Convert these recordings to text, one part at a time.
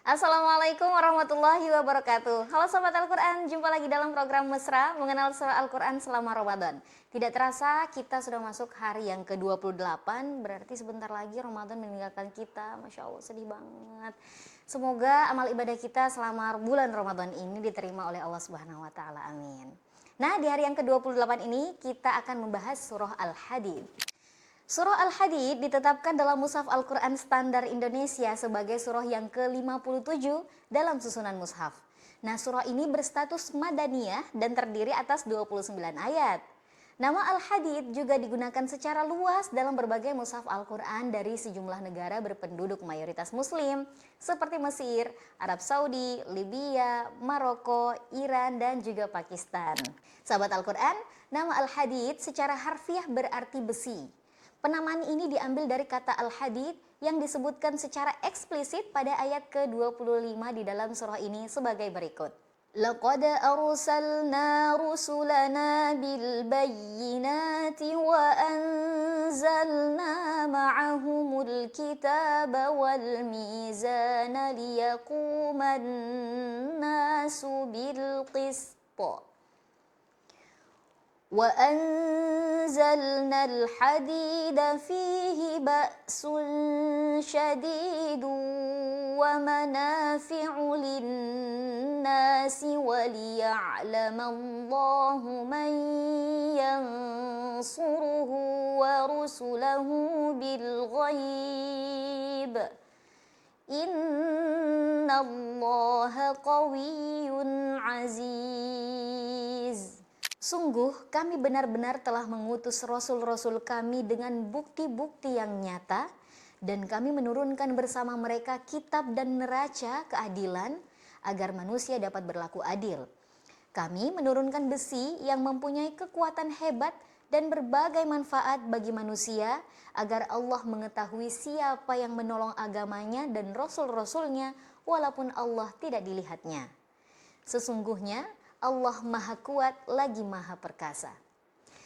Assalamualaikum warahmatullahi wabarakatuh. Halo Sobat Al-Quran, jumpa lagi dalam program Mesra mengenal surah Al-Quran selama Ramadan. Tidak terasa kita sudah masuk hari yang ke-28, berarti sebentar lagi Ramadan meninggalkan kita. Masya Allah, sedih banget. Semoga amal ibadah kita selama bulan Ramadan ini diterima oleh Allah Subhanahu wa Ta'ala. Amin. Nah, di hari yang ke-28 ini kita akan membahas surah Al-Hadid. Surah Al-Hadid ditetapkan dalam Mushaf Al-Quran Standar Indonesia sebagai surah yang ke-57 dalam susunan mushaf. Nah, surah ini berstatus Madaniyah dan terdiri atas 29 ayat. Nama Al-Hadid juga digunakan secara luas dalam berbagai mushaf Al-Quran dari sejumlah negara berpenduduk mayoritas muslim seperti Mesir, Arab Saudi, Libya, Maroko, Iran, dan juga Pakistan. Sahabat Al-Quran, nama Al-Hadid secara harfiah berarti besi. Penamaan ini diambil dari kata al-hadid yang disebutkan secara eksplisit pada ayat ke-25 di dalam surah ini sebagai berikut. Laqad arsalna rusulana bil bayyinati wa anzalna ma'ahumul kitaba wal mizana liyaquman nasu bil qist. وأنزلنا الحديد فيه بأس شديد ومنافع للناس وليعلم الله من ينصره ورسله بالغيب إن الله قوي عزيز. Sungguh kami benar-benar telah mengutus rasul-rasul kami dengan bukti-bukti yang nyata dan kami menurunkan bersama mereka kitab dan neraca keadilan agar manusia dapat berlaku adil. Kami menurunkan besi yang mempunyai kekuatan hebat dan berbagai manfaat bagi manusia agar Allah mengetahui siapa yang menolong agamanya dan rasul-rasulnya walaupun Allah tidak dilihatnya. Sesungguhnya Allah Maha Kuat lagi Maha Perkasa.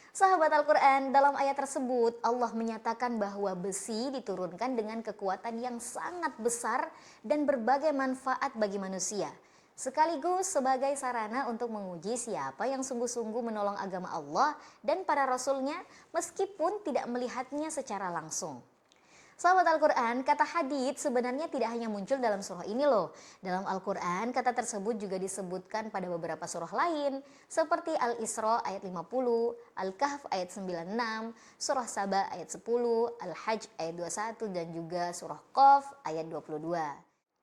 Sahabat Al-Quran, dalam ayat tersebut Allah menyatakan bahwa besi diturunkan dengan kekuatan yang sangat besar dan berbagai manfaat bagi manusia, sekaligus sebagai sarana untuk menguji siapa yang sungguh-sungguh menolong agama Allah dan para rasulnya meskipun tidak melihatnya secara langsung. Sahabat Al-Quran, kata hadid sebenarnya tidak hanya muncul dalam surah ini loh. Dalam Al-Quran, kata tersebut juga disebutkan pada beberapa surah lain, seperti Al-Isra ayat 50, Al-Kahf ayat 96, surah Saba ayat 10, Al-Hajj ayat 21, dan juga surah Qaf ayat 22.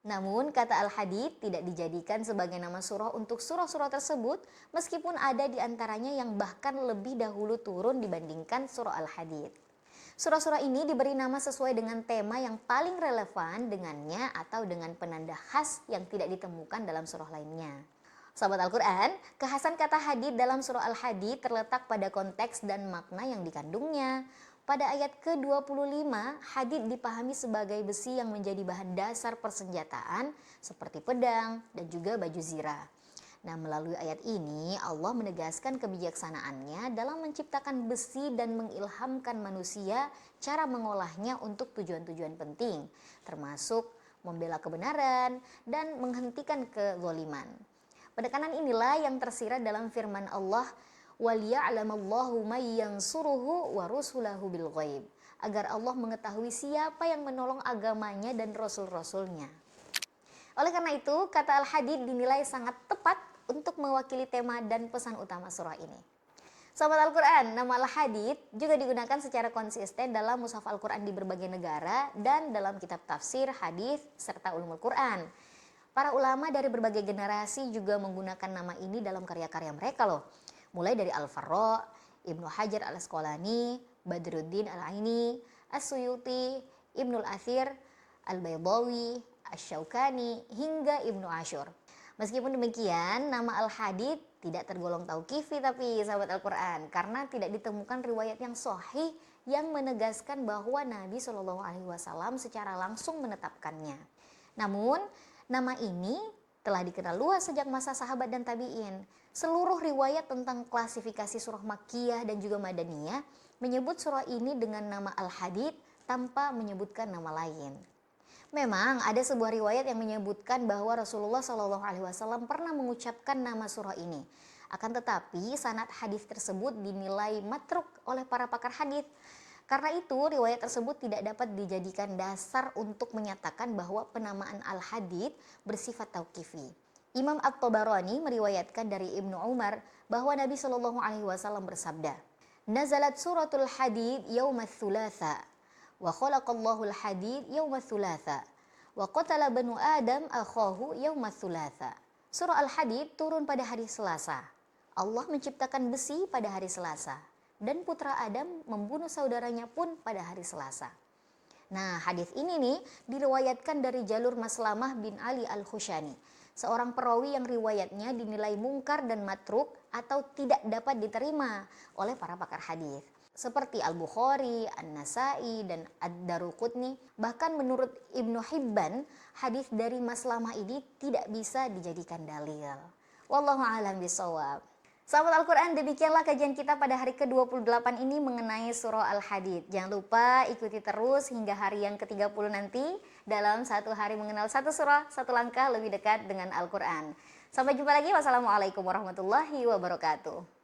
Namun, kata Al-Hadid tidak dijadikan sebagai nama surah untuk surah-surah tersebut, meskipun ada di antaranya yang bahkan lebih dahulu turun dibandingkan surah Al-Hadid. Surah-surah ini diberi nama sesuai dengan tema yang paling relevan dengannya atau dengan penanda khas yang tidak ditemukan dalam surah lainnya. Sahabat Al-Quran, kekhasan kata hadid dalam surah Al-Hadid terletak pada konteks dan makna yang dikandungnya. Pada ayat ke-25, hadid dipahami sebagai besi yang menjadi bahan dasar persenjataan seperti pedang dan juga baju zirah. Nah, melalui ayat ini Allah menegaskan kebijaksanaannya dalam menciptakan besi dan mengilhamkan manusia cara mengolahnya untuk tujuan-tujuan penting, termasuk membela kebenaran dan menghentikan kezaliman. Penekanan inilah yang tersirat dalam firman Allah, وَلِيَعْلَمَ مَن يَنصُرُهُ وَرُسُلَهُ بِالْغَيْبِ, agar Allah mengetahui siapa yang menolong agamanya dan rasul-rasulnya. Oleh karena itu, kata Al-Hadid dinilai sangat tepat untuk mewakili tema dan pesan utama surah ini. Sahabat Al-Quran, nama Al-Hadid juga digunakan secara konsisten dalam mushaf Al-Quran di berbagai negara dan dalam kitab tafsir, hadis, serta ulumul Quran. Para ulama dari berbagai generasi juga menggunakan nama ini dalam karya-karya mereka loh. Mulai dari Al-Farra, Ibnu Hajar Al-Asqalani, Badruddin Al-Aini, As-Suyuti, Ibnul Athir, Al-Baydawi, Asy-Syaukani, hingga Ibnu Ashur. Meskipun demikian, nama Al-Hadid tidak tergolong tauqifi tapi sahabat Al-Quran, karena tidak ditemukan riwayat yang sahih yang menegaskan bahwa Nabi SAW secara langsung menetapkannya. Namun, nama ini telah dikenal luas sejak masa sahabat dan tabi'in. Seluruh riwayat tentang klasifikasi surah Makkiyah dan juga Madaniyah menyebut surah ini dengan nama Al-Hadid tanpa menyebutkan nama lain. Memang ada sebuah riwayat yang menyebutkan bahwa Rasulullah Shallallahu Alaihi Wasallam pernah mengucapkan nama surah ini. Akan tetapi sanad hadis tersebut dinilai matruk oleh para pakar hadis. Karena itu riwayat tersebut tidak dapat dijadikan dasar untuk menyatakan bahwa penamaan al-hadid bersifat tauqifi. Imam At-Tabarani meriwayatkan dari Ibnu Umar bahwa Nabi Shallallahu Alaihi Wasallam bersabda, "Nazalat suratul hadid yaumat thulatha, wa khalaqallahu al-hadid yaumat thulatha, wa qatala banu Adam akhahu yaumat thulatha." Surah Al-Hadid turun pada hari Selasa. Allah menciptakan besi pada hari Selasa. Dan putra Adam membunuh saudaranya pun pada hari Selasa. Nah, hadis ini nih diriwayatkan dari jalur Maslamah bin Ali Al-Khushani, seorang perawi yang riwayatnya dinilai mungkar dan matruk atau tidak dapat diterima oleh para pakar hadis. Seperti Al-Bukhari, An-Nasai, dan Ad-Daruqutni. Bahkan menurut Ibnu Hibban, hadis dari Maslamah ini tidak bisa dijadikan dalil. Wallahu a'lam bishawab. Sahabat Al-Quran, demikianlah kajian kita pada hari ke-28 ini mengenai surah Al-Hadid. Jangan lupa ikuti terus hingga hari yang ke-30 nanti dalam satu hari mengenal satu surah, satu langkah lebih dekat dengan Al-Quran. Sampai jumpa lagi. Wassalamualaikum warahmatullahi wabarakatuh.